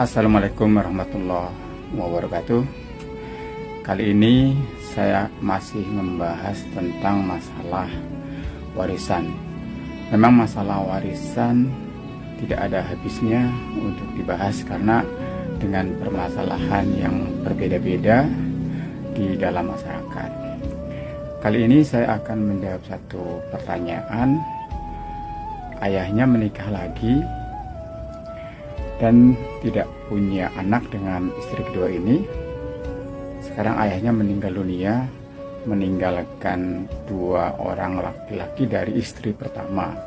Assalamualaikum warahmatullahi wabarakatuh. Kali ini saya masih membahas tentang masalah warisan. Memang masalah warisan tidak ada habisnya untuk dibahas karena dengan permasalahan yang berbeda-beda di dalam masyarakat. Kali ini saya akan menjawab satu pertanyaan. Ayahnya menikah lagi dan tidak punya anak dengan istri kedua ini. Sekarang ayahnya meninggal dunia, meninggalkan 2 orang laki-laki dari istri pertama.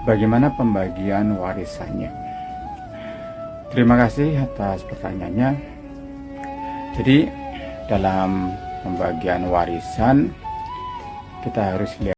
Bagaimana pembagian warisannya? Terima kasih atas pertanyaannya. Jadi dalam pembagian warisan kita harus lihat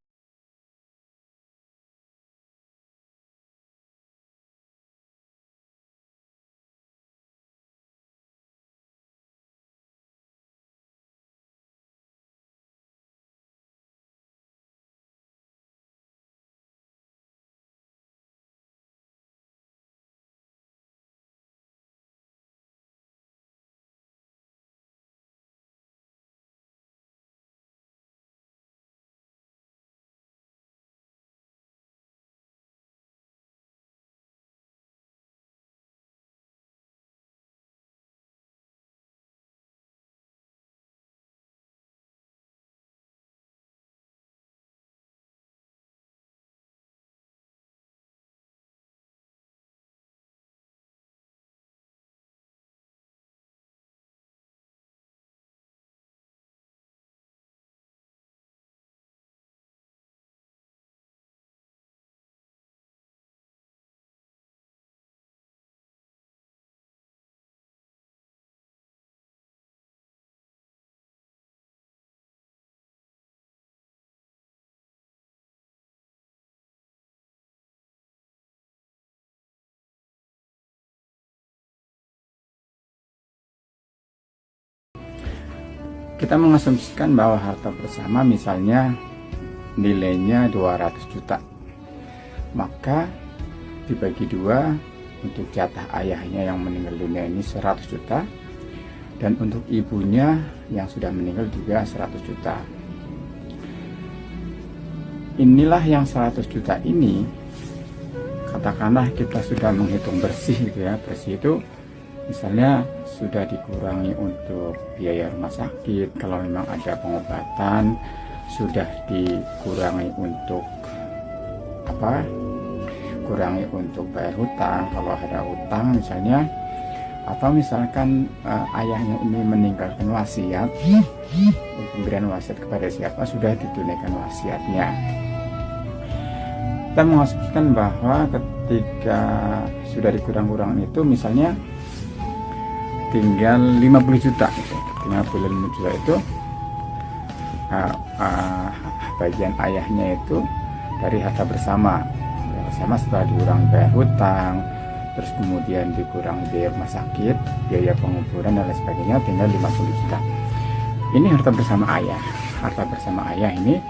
kita mengasumsikan bahwa harta bersama misalnya nilainya 200 juta. Maka dibagi 2, untuk jatah ayahnya yang meninggal dunia ini 100 juta dan untuk ibunya yang sudah meninggal juga 100 juta. Inilah yang 100 juta ini, katakanlah kita sudah menghitung bersih gitu ya. Bersih itu misalnya sudah dikurangi untuk biaya rumah sakit, kalau memang ada pengobatan, sudah dikurangi untuk kurangi untuk bayar hutang kalau ada hutang misalnya, atau misalkan ayahnya ini meninggalkan wasiat, pemberian wasiat kepada siapa sudah ditunaikan wasiatnya. Kita mengasumsikan bahwa ketika sudah dikurang-kurang itu misalnya tinggal 50 juta gitu. 50 juta itu bagian ayahnya itu dari harta bersama setelah dikurang bayar hutang, terus kemudian dikurang biaya rumah sakit, biaya penguburan dan lain sebagainya, tinggal 50 juta. Ini harta bersama ayah. Harta bersama ayah ini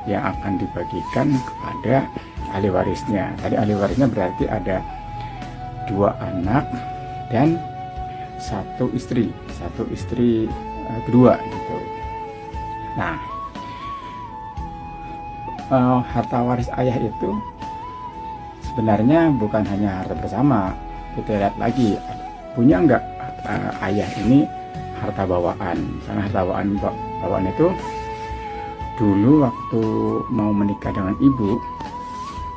yang akan dibagikan kepada ahli warisnya. Tadi ahli warisnya berarti ada 2 anak dan 1 istri kedua gitu. Nah, harta waris ayah itu sebenarnya bukan hanya harta bersama. Kita lihat lagi, punya enggak ayah ini harta bawaan. Misalnya harta bawaan itu dulu waktu mau menikah dengan ibu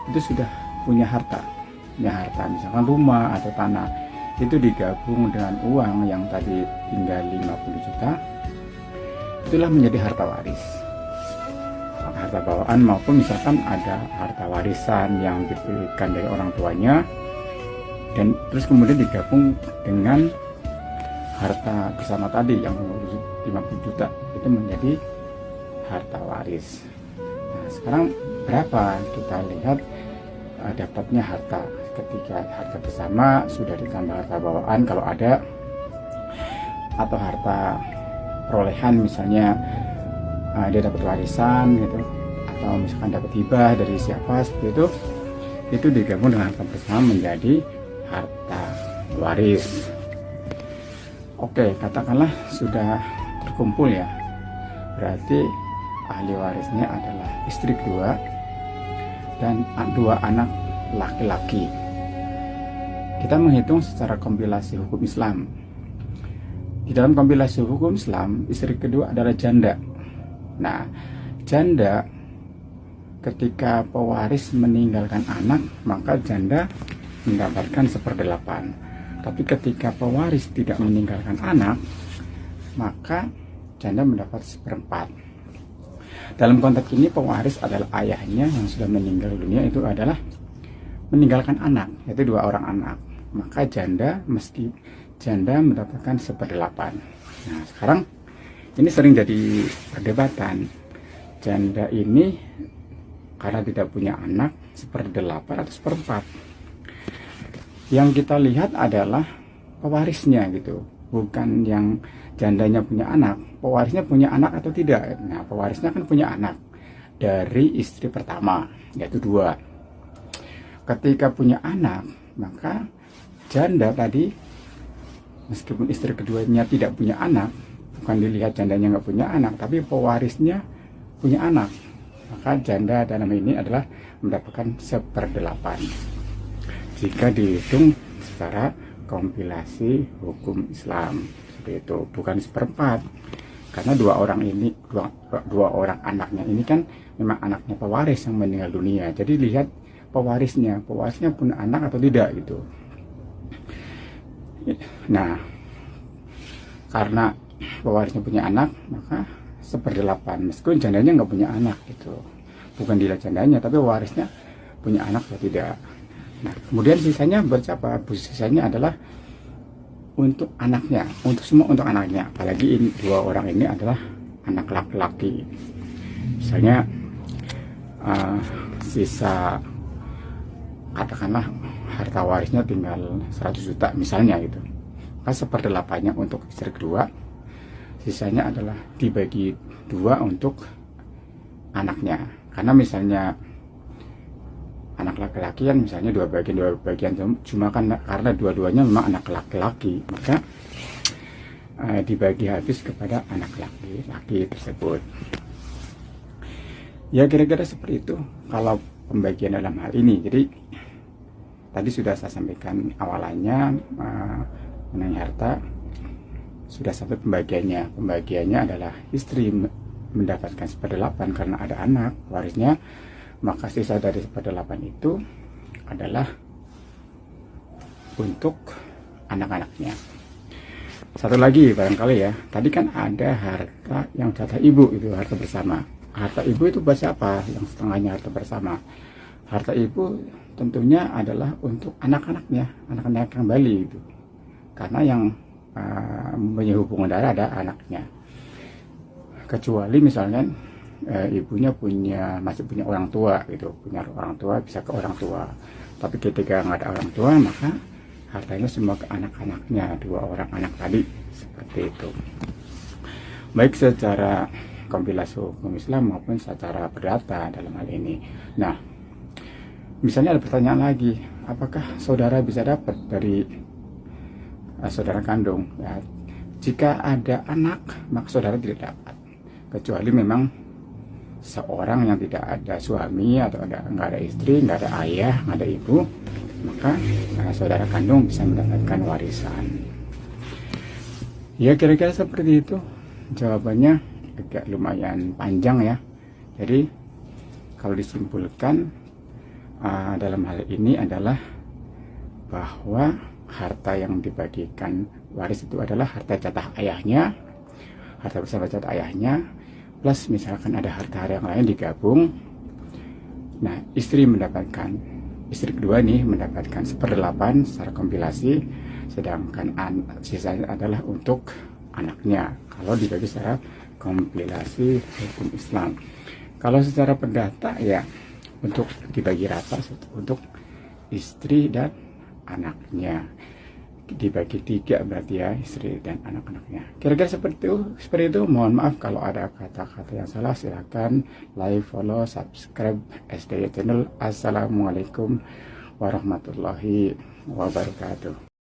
itu sudah punya harta misalkan rumah atau tanah, itu digabung dengan uang yang tadi tinggal 50 juta, itulah menjadi harta waris. Harta bawaan maupun misalkan ada harta warisan yang diberikan dari orang tuanya dan terus kemudian digabung dengan harta bersama tadi yang 50 juta, itu menjadi harta waris. Nah, sekarang berapa kita lihat dapatnya harta ketika harta bersama sudah ditambah harta bawaan kalau ada, atau harta perolehan misalnya dia dapat warisan gitu, atau misalkan dapat hibah dari siapa seperti itu digabung dengan harta bersama menjadi harta waris. Oke, katakanlah sudah terkumpul ya, berarti ahli warisnya adalah istri kedua dan dua anak laki-laki. Kita menghitung secara kompilasi hukum Islam. Di dalam kompilasi hukum Islam, istri kedua adalah janda. Nah, janda ketika pewaris meninggalkan anak, maka janda mendapatkan 1/8. Tapi ketika pewaris tidak meninggalkan anak, maka janda mendapat 1/4. Dalam konteks ini pewaris adalah ayahnya yang sudah meninggal dunia, itu adalah meninggalkan anak, yaitu 2 orang anak. Maka janda mendapatkan 1/8. Nah, sekarang ini sering jadi perdebatan. Janda ini karena tidak punya anak 1/8 atau 1/4. Yang kita lihat adalah pewarisnya gitu, bukan yang jandanya punya anak. Pewarisnya punya anak atau tidak. Nah, pewarisnya kan punya anak dari istri pertama, yaitu 2. Ketika punya anak, maka janda tadi, meskipun istri keduanya tidak punya anak, bukan dilihat jandanya nggak punya anak, tapi pewarisnya punya anak, maka janda dalam ini adalah mendapatkan 1/8 jika dihitung secara kompilasi hukum Islam. Seperti itu, bukan 1/4, karena dua orang anaknya ini kan memang anaknya pewaris yang meninggal dunia. Jadi lihat pewarisnya punya anak atau tidak gitu. Nah, karena pewarisnya punya anak, maka 1/8, meskipun jandanya nggak punya anak gitu. Bukan dilihat jandanya, tapi warisnya punya anak atau tidak. Nah, kemudian sisanya buat siapa? Sisanya adalah untuk anaknya, untuk anaknya. Apalagi ini 2 orang ini adalah anak laki-laki. Misalnya sisa, katakanlah harta warisnya tinggal 100 juta misalnya gitu. Maka 1/8-nya untuk istri kedua, sisanya adalah dibagi 2 untuk anaknya. Karena misalnya anak laki-laki kan misalnya 2 bagian, cuma kan karena dua-duanya memang anak laki-laki, maka dibagi habis kepada anak laki-laki tersebut. Ya, kira-kira seperti itu kalau pembagian dalam hal ini. Jadi tadi sudah saya sampaikan awalannya mengenai harta, sudah sampai pembagiannya. Pembagiannya adalah istri mendapatkan 1/8 karena ada anak warisnya, maka sisa dari 1/8 itu adalah untuk anak-anaknya. Satu lagi barangkali ya, tadi kan ada harta yang jatah ibu, itu harta bersama. Harta ibu itu buat siapa? Yang setengahnya harta bersama. Harta ibu tentunya adalah untuk anak-anaknya, anak-anak yang Bali itu. Karena yang mempunyai hubungan darah ada anaknya. Kecuali misalnya ibunya masih punya orang tua gitu, punya orang tua, bisa ke orang tua. Tapi ketika nggak ada orang tua, maka hartanya semua ke anak-anaknya, 2 orang anak tadi, seperti itu. Baik secara kompilasi hukum Islam maupun secara perdata dalam hal ini. Nah, misalnya ada pertanyaan lagi, apakah saudara bisa dapat dari saudara kandung? Ya, jika ada anak, maka saudara tidak dapat, kecuali memang seorang yang tidak ada suami atau nggak ada istri, nggak ada ayah, nggak ada ibu, maka saudara kandung bisa mendapatkan warisan. Ya, kira-kira seperti itu. Jawabannya agak lumayan panjang ya. Jadi kalau disimpulkan dalam hal ini adalah bahwa harta yang dibagikan waris itu adalah harta jatah ayahnya, harta bersama jatah ayahnya, plus misalkan ada harta yang lain digabung. Nah, istri kedua nih mendapatkan 1/8 secara kompilasi, sedangkan sisanya adalah untuk anaknya kalau dibagi secara kompilasi hukum Islam. Kalau secara perdata ya untuk dibagi rata untuk istri dan anaknya, dibagi 3 berarti ya, istri dan anak-anaknya. Kira-kira seperti itu. Mohon maaf kalau ada kata-kata yang salah. Silahkan like, follow, subscribe SDY channel. Assalamualaikum warahmatullahi wabarakatuh.